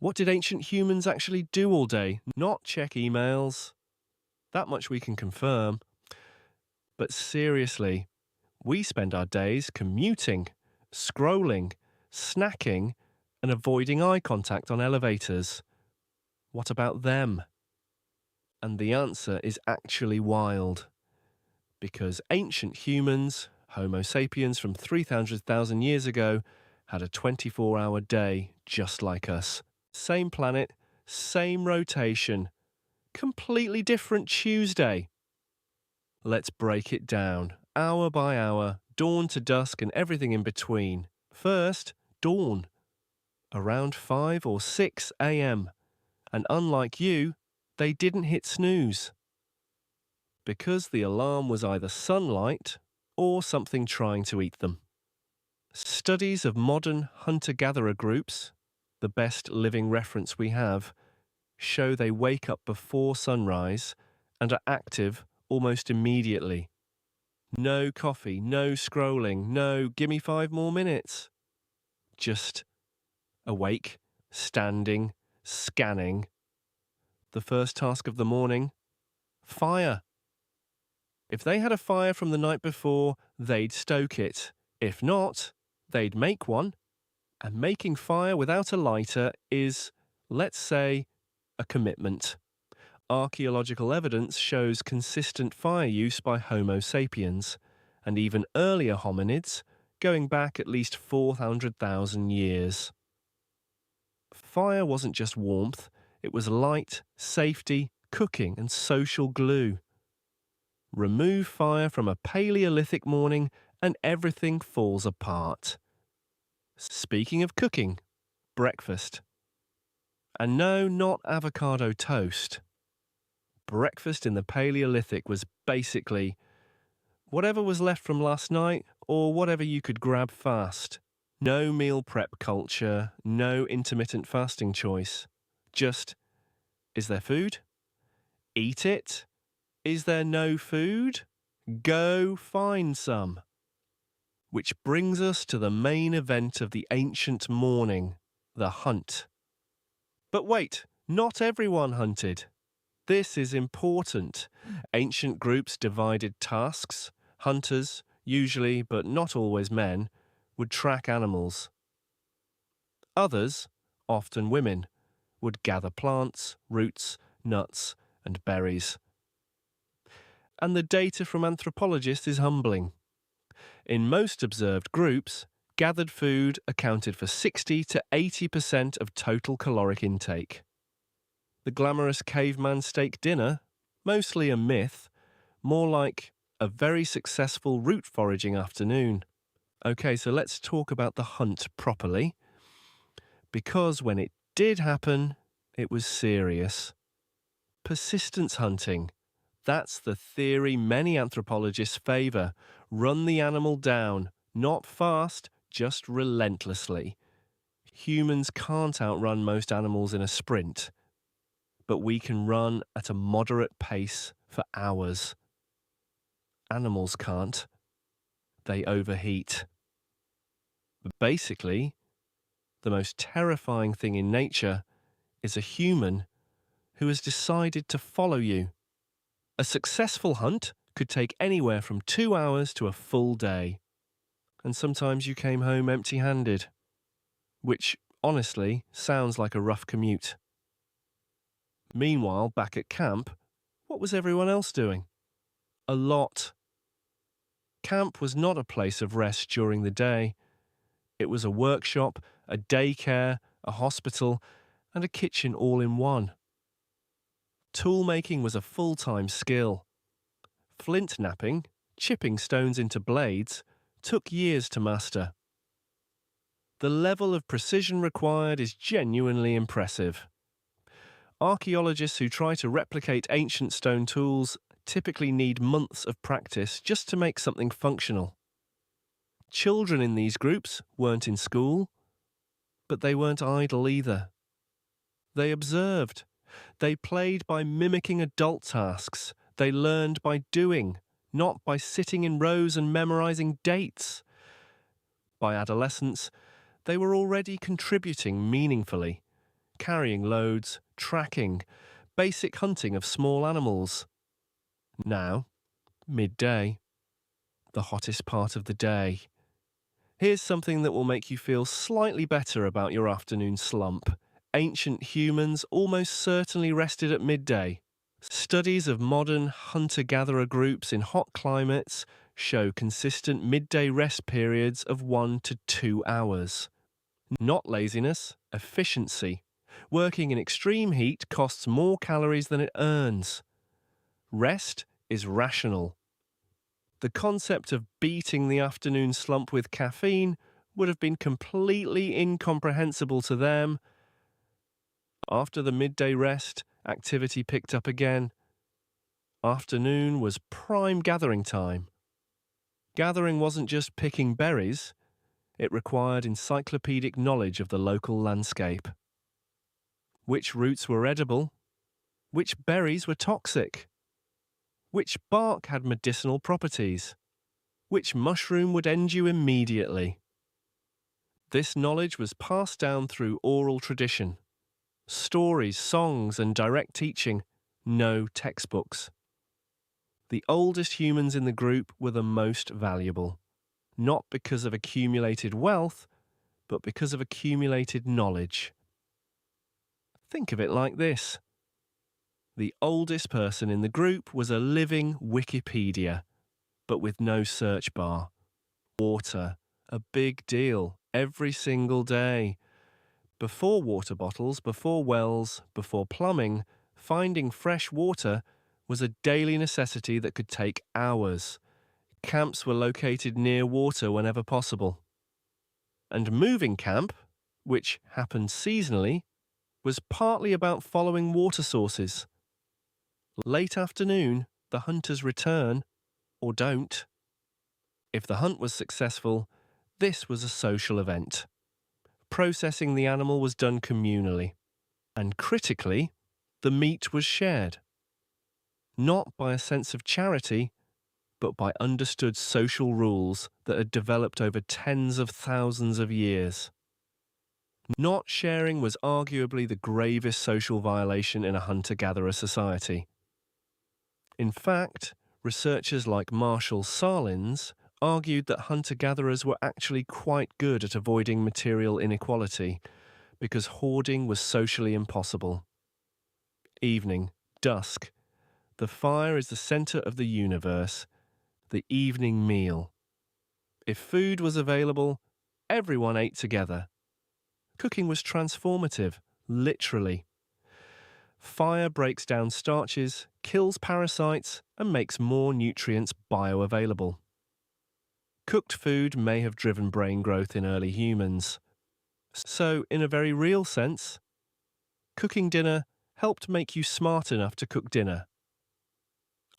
What did ancient humans actually do all day? Not check emails. That much we can confirm. But seriously, we spend our days commuting, scrolling, snacking, and avoiding eye contact on elevators. What about them? And the answer is actually wild. Because ancient humans, Homo sapiens from 300,000 years ago, had a 24-hour day just like us. Same planet, same rotation, completely different Tuesday. Let's break it down, hour by hour, dawn to dusk and everything in between. First, dawn. Around 5 or 6 a.m. And unlike you, they didn't hit snooze. Because the alarm was either sunlight or something trying to eat them. Studies of modern hunter-gatherer groups, the best living reference we have, show they wake up before sunrise and are active almost immediately. No coffee, no scrolling, no gimme 5 more minutes. Just awake, standing, scanning. The first task of the morning, fire. If they had a fire from the night before, they'd stoke it. If not, they'd make one. And making fire without a lighter is, let's say, a commitment. Archaeological evidence shows consistent fire use by Homo sapiens, and even earlier hominids, going back at least 400,000 years. Fire wasn't just warmth, it was light, safety, cooking, and social glue. Remove fire from a Paleolithic morning and everything falls apart. Speaking of cooking, breakfast. And no, not avocado toast. Breakfast in the Paleolithic was basically whatever was left from last night or whatever you could grab fast. No meal prep culture, no intermittent fasting choice. Just, is there food? Eat it. Is there no food? Go find some. Which brings us to the main event of the ancient morning, the hunt. But wait, not everyone hunted. This is important. Ancient groups divided tasks. Hunters, usually but not always men, would track animals. Others, often women, would gather plants, roots, nuts, and berries. And the data from anthropologists is humbling. In most observed groups, gathered food accounted for 60 to 80% of total caloric intake. The glamorous caveman steak dinner, mostly a myth, more like a very successful root foraging afternoon. Okay, so let's talk about the hunt properly. Because when it did happen, it was serious. Persistence hunting. That's the theory many anthropologists favour. Run the animal down, not fast, just relentlessly. Humans can't outrun most animals in a sprint, but we can run at a moderate pace for hours. Animals can't. They overheat. Basically, the most terrifying thing in nature is a human who has decided to follow you. A successful hunt could take anywhere from 2 hours to a full day. And sometimes you came home empty-handed, which, honestly, sounds like a rough commute. Meanwhile, back at camp, what was everyone else doing? A lot. Camp was not a place of rest during the day. It was a workshop, a daycare, a hospital, and a kitchen all in one. Tool making was a full-time skill. Flint knapping, chipping stones into blades, took years to master. The level of precision required is genuinely impressive. Archaeologists who try to replicate ancient stone tools typically need months of practice just to make something functional. Children in these groups weren't in school, but they weren't idle either. They observed. They played by mimicking adult tasks. They learned by doing, not by sitting in rows and memorizing dates. By adolescence, they were already contributing meaningfully, carrying loads, tracking, basic hunting of small animals. Now, midday, the hottest part of the day. Here's something that will make you feel slightly better about your afternoon slump. Ancient humans almost certainly rested at midday. Studies of modern hunter-gatherer groups in hot climates show consistent midday rest periods of 1 to 2 hours. Not laziness, efficiency. Working in extreme heat costs more calories than it earns. Rest is rational. The concept of beating the afternoon slump with caffeine would have been completely incomprehensible to them. After the midday rest, activity picked up again. Afternoon was prime gathering time. Gathering wasn't just picking berries, it required encyclopedic knowledge of the local landscape. Which roots were edible? Which berries were toxic? Which bark had medicinal properties? Which mushroom would end you immediately? This knowledge was passed down through oral tradition. Stories, songs, and direct teaching, no textbooks. The oldest humans in the group were the most valuable, not because of accumulated wealth, but because of accumulated knowledge. Think of it like this. The oldest person in the group was a living Wikipedia, but with no search bar. Water, a big deal, every single day. Before water bottles, before wells, before plumbing, finding fresh water was a daily necessity that could take hours. Camps were located near water whenever possible. And moving camp, which happened seasonally, was partly about following water sources. Late afternoon, the hunters return, or don't. If the hunt was successful, this was a social event. Processing the animal was done communally, and critically, the meat was shared. Not by a sense of charity, but by understood social rules that had developed over tens of thousands of years. Not sharing was arguably the gravest social violation in a hunter-gatherer society. In fact, researchers like Marshall Salins argued that hunter-gatherers were actually quite good at avoiding material inequality because hoarding was socially impossible. Evening, dusk. The fire is the center of the universe, the evening meal. If food was available, everyone ate together. Cooking was transformative, literally. Fire breaks down starches, kills parasites, and makes more nutrients bioavailable. Cooked food may have driven brain growth in early humans. So, in a very real sense, cooking dinner helped make you smart enough to cook dinner.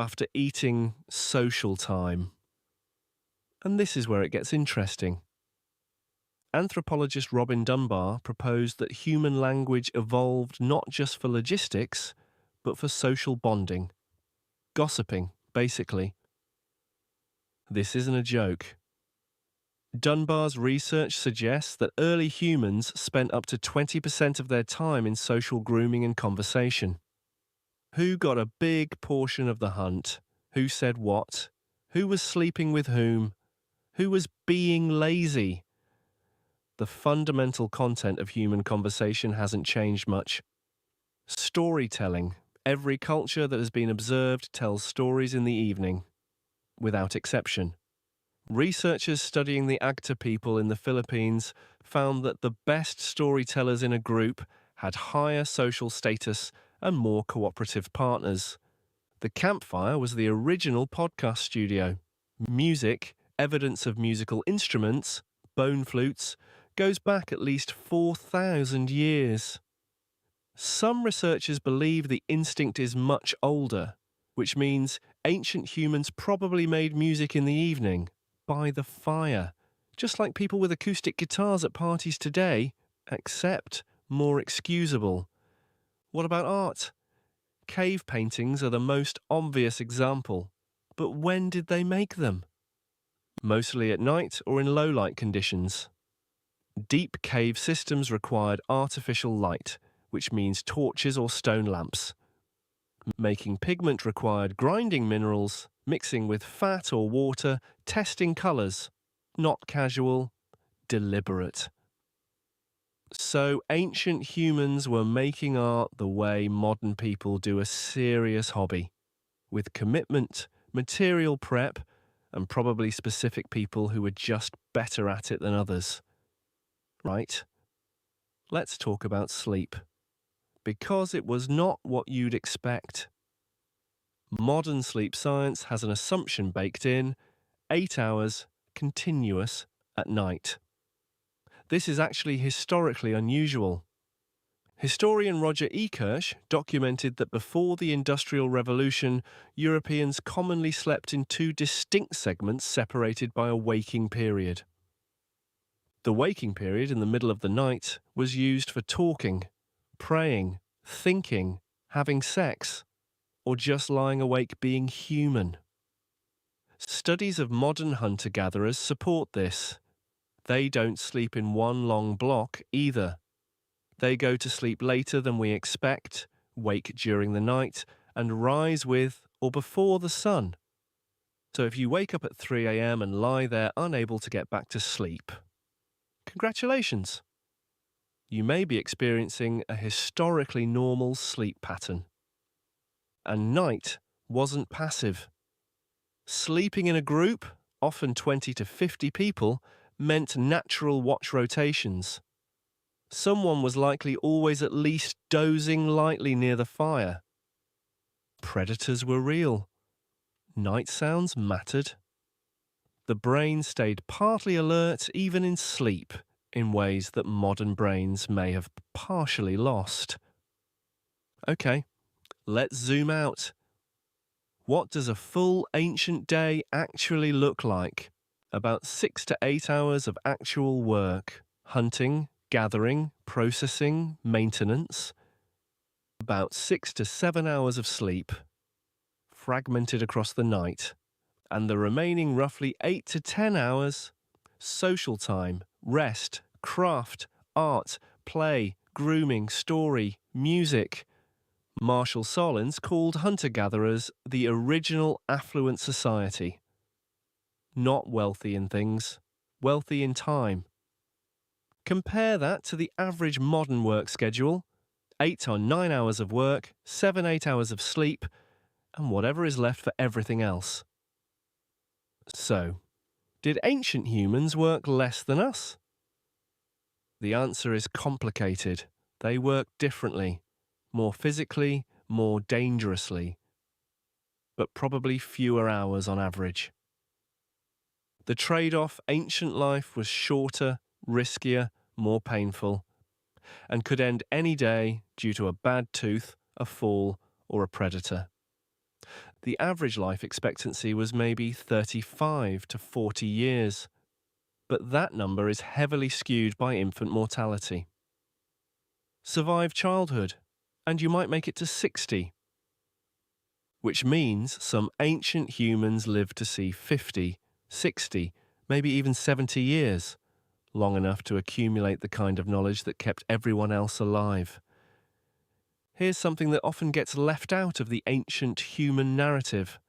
After eating, social time. And this is where it gets interesting. Anthropologist Robin Dunbar proposed that human language evolved not just for logistics, but for social bonding. Gossiping, basically. This isn't a joke. Dunbar's research suggests that early humans spent up to 20% of their time in social grooming and conversation. Who got a big portion of the hunt? Who said what? Who was sleeping with whom? Who was being lazy? The fundamental content of human conversation hasn't changed much. Storytelling. Every culture that has been observed tells stories in the evening, without exception. Researchers studying the Agta people in the Philippines found that the best storytellers in a group had higher social status and more cooperative partners. The campfire was the original podcast studio. Music, evidence of musical instruments, bone flutes, goes back at least 4,000 years. Some researchers believe the instinct is much older, which means ancient humans probably made music in the evening, by the fire, just like people with acoustic guitars at parties today, except more excusable. What about art? Cave paintings are the most obvious example, but when did they make them? Mostly at night or in low light conditions. Deep cave systems required artificial light, which means torches or stone lamps. Making pigment required grinding minerals, mixing with fat or water, testing colours. Not casual, deliberate. So ancient humans were making art the way modern people do a serious hobby, with commitment, material prep, and probably specific people who were just better at it than others. Right? Let's talk about sleep. Because it was not what you'd expect. Modern sleep science has an assumption baked in: 8 hours, continuous, at night. This is actually historically unusual. Historian Roger E. Kirsch documented that before the Industrial Revolution, Europeans commonly slept in two distinct segments separated by a waking period. The waking period in the middle of the night was used for talking, praying, thinking, having sex, or just lying awake being human. Studies of modern hunter-gatherers support this. They don't sleep in one long block either. They go to sleep later than we expect, wake during the night, and rise with or before the sun. So if you wake up at 3 a.m. and lie there unable to get back to sleep, congratulations. You may be experiencing a historically normal sleep pattern. And night wasn't passive. Sleeping in a group, often 20 to 50 people, meant natural watch rotations. Someone was likely always at least dozing lightly near the fire. Predators were real. Night sounds mattered. The brain stayed partly alert even in sleep, in ways that modern brains may have partially lost. Okay, let's zoom out. What does a full ancient day actually look like? About 6 to 8 hours of actual work, hunting, gathering, processing, maintenance. About 6 to 7 hours of sleep, fragmented across the night. And the remaining roughly 8 to 10 hours, social time, rest, craft, art, play, grooming, story, music. Marshall Solins called hunter-gatherers the original affluent society. Not wealthy in things, wealthy in time. Compare that to the average modern work schedule: 8 or 9 hours of work, 7-8 hours of sleep, and whatever is left for everything else. So, did ancient humans work less than us? The answer is complicated. They worked differently, more physically, more dangerously, but probably fewer hours on average. The trade-off: ancient life was shorter, riskier, more painful, and could end any day due to a bad tooth, a fall, or a predator. The average life expectancy was maybe 35 to 40 years, but that number is heavily skewed by infant mortality. Survive childhood, and you might make it to 60. Which means some ancient humans lived to see 50, 60, maybe even 70 years, long enough to accumulate the kind of knowledge that kept everyone else alive. Here's something that often gets left out of the ancient human narrative.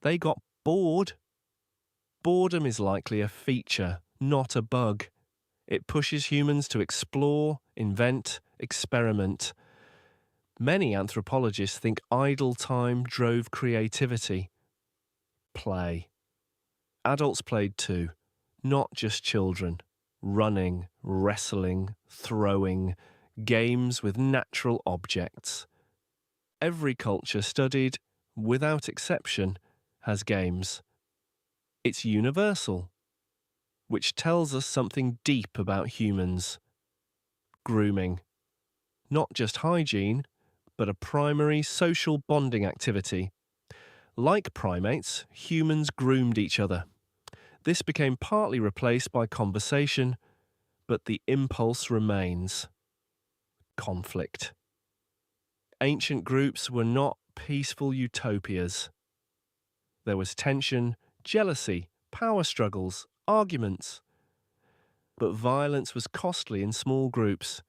They got bored. Boredom is likely a feature, not a bug. It pushes humans to explore, invent, experiment. Many anthropologists think idle time drove creativity. Play. Adults played too, not just children. Running, wrestling, throwing, games with natural objects. Every culture studied, without exception, has games. It's universal, which tells us something deep about humans. Grooming. Not just hygiene, but a primary social bonding activity. Like primates, humans groomed each other. This became partly replaced by conversation, but the impulse remains. Conflict. Ancient groups were not peaceful utopias. There was tension, jealousy, power struggles, arguments. But violence was costly in small groups.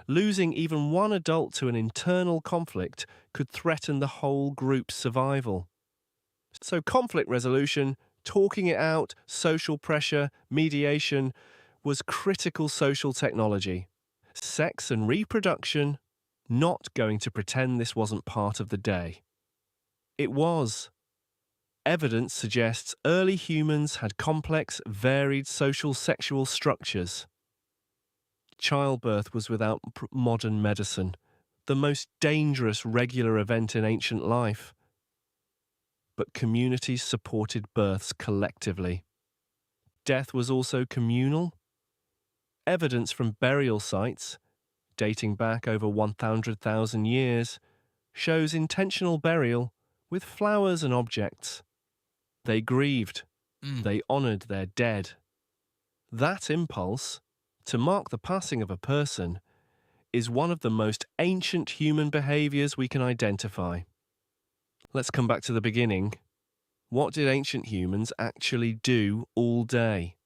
Losing even one adult to an internal conflict could threaten the whole group's survival. So conflict resolution, talking it out, social pressure, mediation was critical social technology. Sex and reproduction, not going to pretend this wasn't part of the day. It was. Evidence suggests early humans had complex, varied social sexual structures. Childbirth was without modern medicine, the most dangerous regular event in ancient life. But communities supported births collectively. Death was also communal. Evidence from burial sites, dating back over 100,000 years, shows intentional burial with flowers and objects. They grieved. They honoured their dead. That impulse, to mark the passing of a person, is one of the most ancient human behaviours we can identify. Let's come back to the beginning. What did ancient humans actually do all day?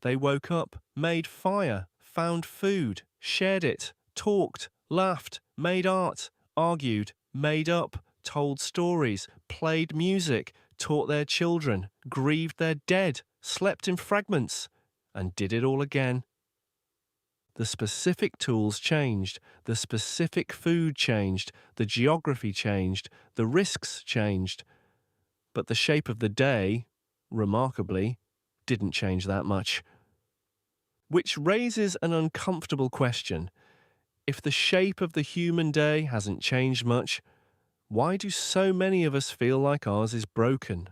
They woke up, made fire, found food, shared it, talked, laughed, made art, argued, made up, told stories, played music, taught their children, grieved their dead, slept in fragments, and did it all again. The specific tools changed, the specific food changed, the geography changed, the risks changed, but the shape of the day, remarkably, didn't change that much. Which raises an uncomfortable question. If the shape of the human day hasn't changed much, why do so many of us feel like ours is broken?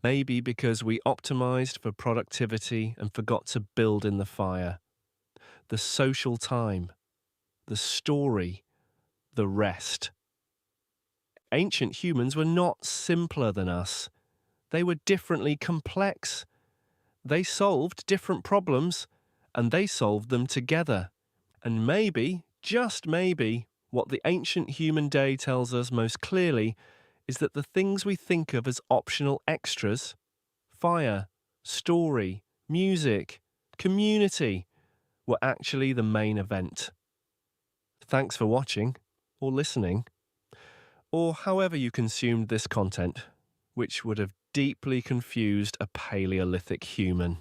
Maybe because we optimized for productivity and forgot to build in the fire. The social time, the story, the rest. Ancient humans were not simpler than us. They were differently complex. They solved different problems, and they solved them together. And maybe, just maybe, what the ancient human day tells us most clearly is that the things we think of as optional extras, fire, story, music, community, were actually the main event. Thanks for watching, or listening, or however you consumed this content, which would have deeply confused a Paleolithic human.